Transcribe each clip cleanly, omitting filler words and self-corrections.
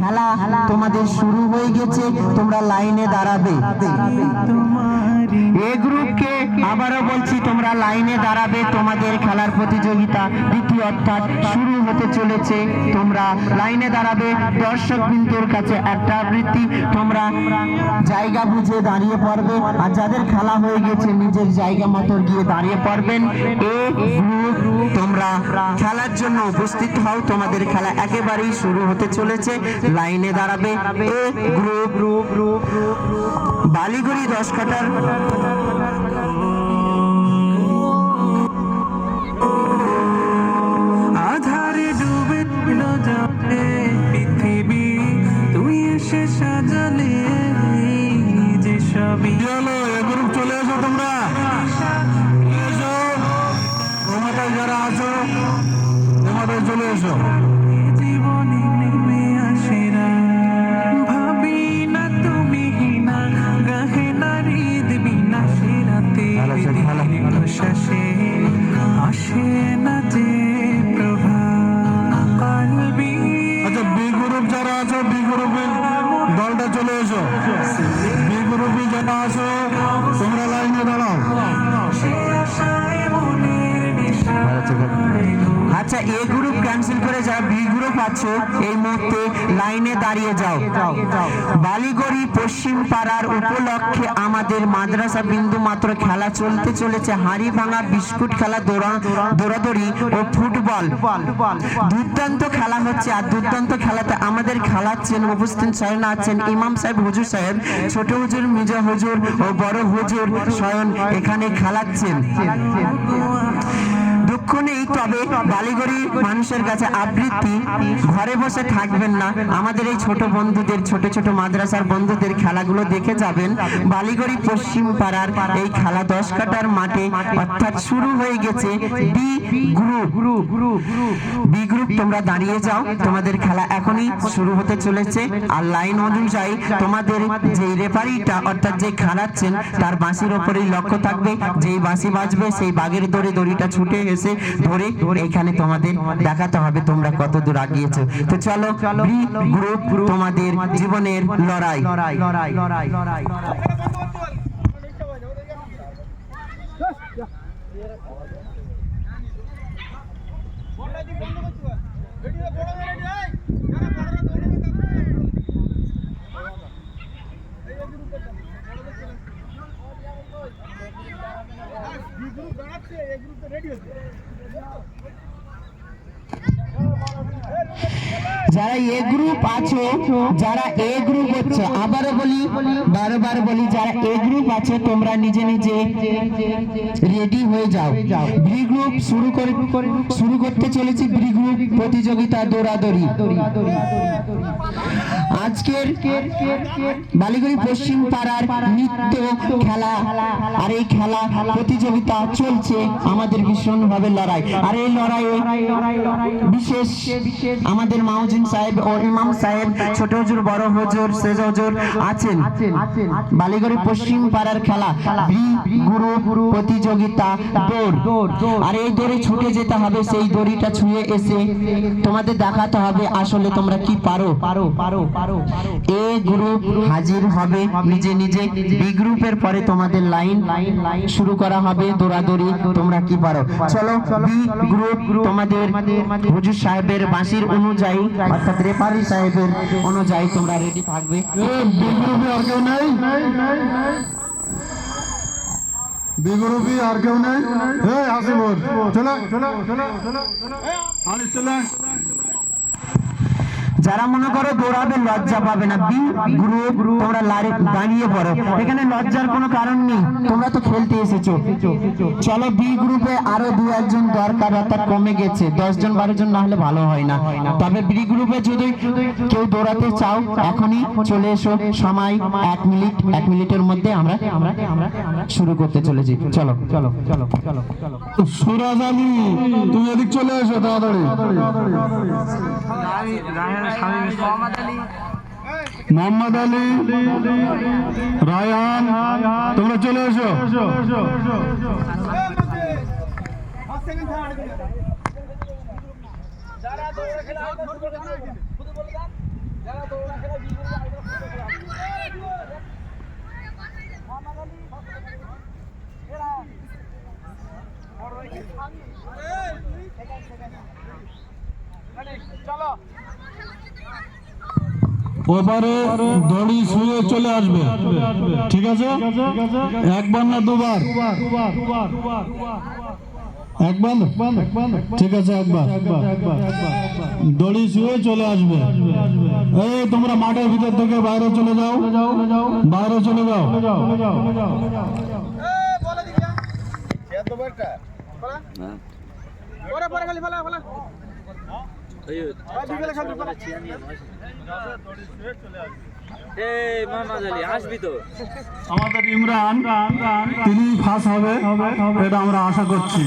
খেলা তোমাদের শুরু হয়ে গেছে, তোমরা লাইনে দাঁড়াবে। এ গ্রুপকে আবারও বলছি, তোমরা লাইনে দাঁড়াবে, তোমাদের খেলার প্রতিযোগিতা দ্বিতীয় অর্থাৎ শুরু হতে চলেছে। তোমরা লাইনে দাঁড়াবে। দর্শক বিন্দুর কাছে একটা আবৃত্তি, তোমরা জায়গা বুঝে দাঁড়িয়ে পড়বে, আর যাদের খেলা হয়ে গেছে নিজের জায়গা মতো গিয়ে দাঁড়িয়ে পড়বেন। এ গ্রুপ তোমরা খেলার জন্য উপস্থিত হও, তোমাদের খেলা একেবারেই শুরু হতে চলেছে। লাইনে দাঁড়াবে। এ গ্রুপ বালিগড়ি 10 কাঠার আধারে ডুবে যাবে পৃথিবী, তুই এসে সাজালে যে সবই। চলো এ গ্রুপ চলে এসো, তোমরা এসো, তোমাদের যারা আছো তোমাদের চলে এসো। জীবনে নেমে আসে না, ভাবি না তুমি না গাহে নারীদ বিনা সেরাতে শ্বাসে আসে না যে প্রভা কালবি। আচ্ছা, বি গ্রুপ যারা আছো, বি গ্রুপের দলটা চলে এসো। বি গ্রুপে যারা আছো তোমরা লাইনে দাঁড়াও। আচ্ছা, এ গ্রুপ ক্যান্সেল করে যাও, বি গ্রুপ আছে এই মুহূর্তে লাইনে দাঁড়িয়ে যাও। বালিগড়ি পশ্চিম পাড়ার উপলক্ষে আমাদের মাদ্রাসা বিন্দু মাত্র খেলা চলতে চলেছে। হাড়ি ভাঙা, বিস্কুট খেলা, দৌড়াদৌড়ি ও ফুটবল। দুর্দান্ত খেলা হচ্ছে, আর দুর্দান্ত খেলাতে আমাদের খেলাচ্ছেন, উপস্থিত স্বয়ং আছেন ইমাম সাহেব, হুজুর সাহেব, ছোট হুজুর, মেজো হুজুর ও বড় হুজুর স্বয়ং এখানে খেলাচ্ছেন। দুঃখ নেই, তবে বালিগড়ি মানুষের কাছে আবৃত্তি, ঘরে বসে থাকবেন না, আমাদের এই ছোট বন্ধুদের, ছোট ছোট মাদ্রাসার বন্ধুদের খেলাগুলো দেখে যাবেন। বালিগড়ি পশ্চিম পাড়ার এই খেলা 10 কাঠার মাঠে অর্থাৎ শুরু হয়ে গেছে। বি গ্রুপ তোমরা দাঁড়িয়ে যাও, তোমাদের খেলা এখনই শুরু হতে চলেছে। আর লাইন অনুযায়ী তোমাদের যে রেফারিটা অর্থাৎ যে খেলাচ্ছেন তার বাঁশির ওপরেই লক্ষ্য থাকবে, যেই বাঁশি বাজবে সেই বাগের দড়িটা ছুটে এসে ধরে এখানে তোমাদের দেখাতে হবে তোমরা কত দূর আগিয়েছো। তো চলো, বি গ্রুপ তোমাদের জীবনের লড়াই। যারা এ গ্রুপ আছো, যারা এ গ্রুপ হচ্ছে, আবারও বলি, বারবার বলি, যারা এ গ্রুপ আছে তোমরা নিজে নিজে রেডি হয়ে যাও। বি গ্রুপ শুরু করতে চলেছি। বি গ্রুপ প্রতিযোগিতা দৌড়াদৌড়ি। আজকের বালিগড়ি পশ্চিম পাড়ার নিত্য খেলা, আর এই খেলা প্রতিযোগিতা চলছে, আমাদের ভীষণভাবে লড়াই। আর এই লড়াইয়ে বিশেষ আমাদের মাউজিন সাহেব ও ইমাম সাহেব, ছোট হুজুর, বড় হুজুর, সেজ হুজুর আছেন। বালিগড়ি পশ্চিম পাড়ার খেলা বি গ্রুপ প্রতিযোগিতা দৌড়। আর এই দড়ি ছুটে যেতে হবে, সেই দড়িটা ছুঁয়ে এসে তোমাদের দেখাতে হবে আসলে তোমরা কি পারো। এ গ্রুপ হাজির হবে নিজে নিজে। বি গ্রুপের পরে তোমাদের লাইন শুরু করা হবে, দৌড়াদৌড়ি, তোমরা কি পারো। চলো, বি গ্রুপ তোমাদের হুজুর সাহেবের বাঁশির অনুযায়ী অর্থাৎ রেফারি সাহেবের অনুযায়ী তোমরা রেডি থাকবে। বি গ্রুপে আর কেউ নেই? বি গ্রুপে আর কেউ নেই? হ্যাঁ, হাসিবুর চলো, আনিস চলে। যারা মনে করো দৌড়াবে লজ্জা পাবে না, বি গ্রুপ তোমরা দাঁড়িয়ে পড়ো, এখানে লজ্জার কোনো কারণ নেই, তোমরা তো খেলতে এসেছো। চলো, বি গ্রুপে আরো 2-1 দরকার, অর্থাৎ কমে গেছে, 10 জন 12 জন না হলে ভালো হয় না। তবে বি গ্রুপে যদি কেউ দৌড়াতে চাও এখনই চলে এসো, সময় 1 মিনিট, 1 মিনিটের মধ্যে আমরা শুরু করতে চলেছি। চলো। সুরাজ আলী, তুমি এদিক চলে এসো তাড়াতাড়ি। মোহাম্মদ আলী, রায়হান, তোমরা চলে এসো। যারা ওপারে দড়ি শুয়ে চলে আসবে, ঠিক আছে? একবার না দুবার? একবার, ঠিক আছে, একবার। দড়ি শুয়ে চলে আসবে। এই তোমরা মাঠের ভিতর থেকে বাইরে চলে যাও, বাইরে চলে যাও। আমাদের ইমরান তিনি ফার্স্ট হবে, এটা আমরা আশা করছি।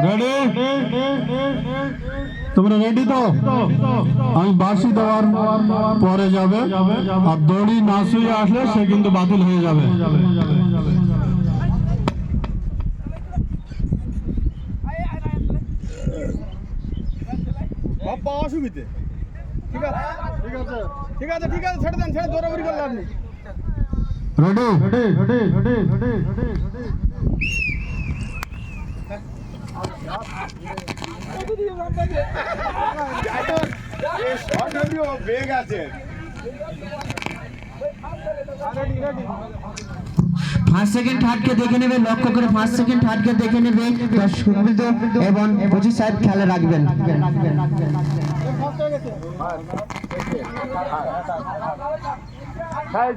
রেডি? তোমরা রেডি তো? আমি বাঁশি দেওয়ার পরে যাবে, আর দড়ি না শুয়ে আসলে সে কিন্তু বাতিল হয়ে যাবে। অসুবিধে, ঠিক আছে, ঠিক আছে, ঠিক আছে, ঠিক আছে, ছেড়ে দেন, ছেড়ে দৌড়াদৌড়ি করলে আপনি। রেডি? বেগ আছে। ফার্স্ট সেকেন্ড থার্ডকে দেখে নেবে, লক্ষ্য করে ফার্স্ট সেকেন্ড থার্ডকে দেখে নেবে। সুবিধা এবং পঁচিশ সাহেব খেয়ালে রাখবেন।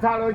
ছাড় ওই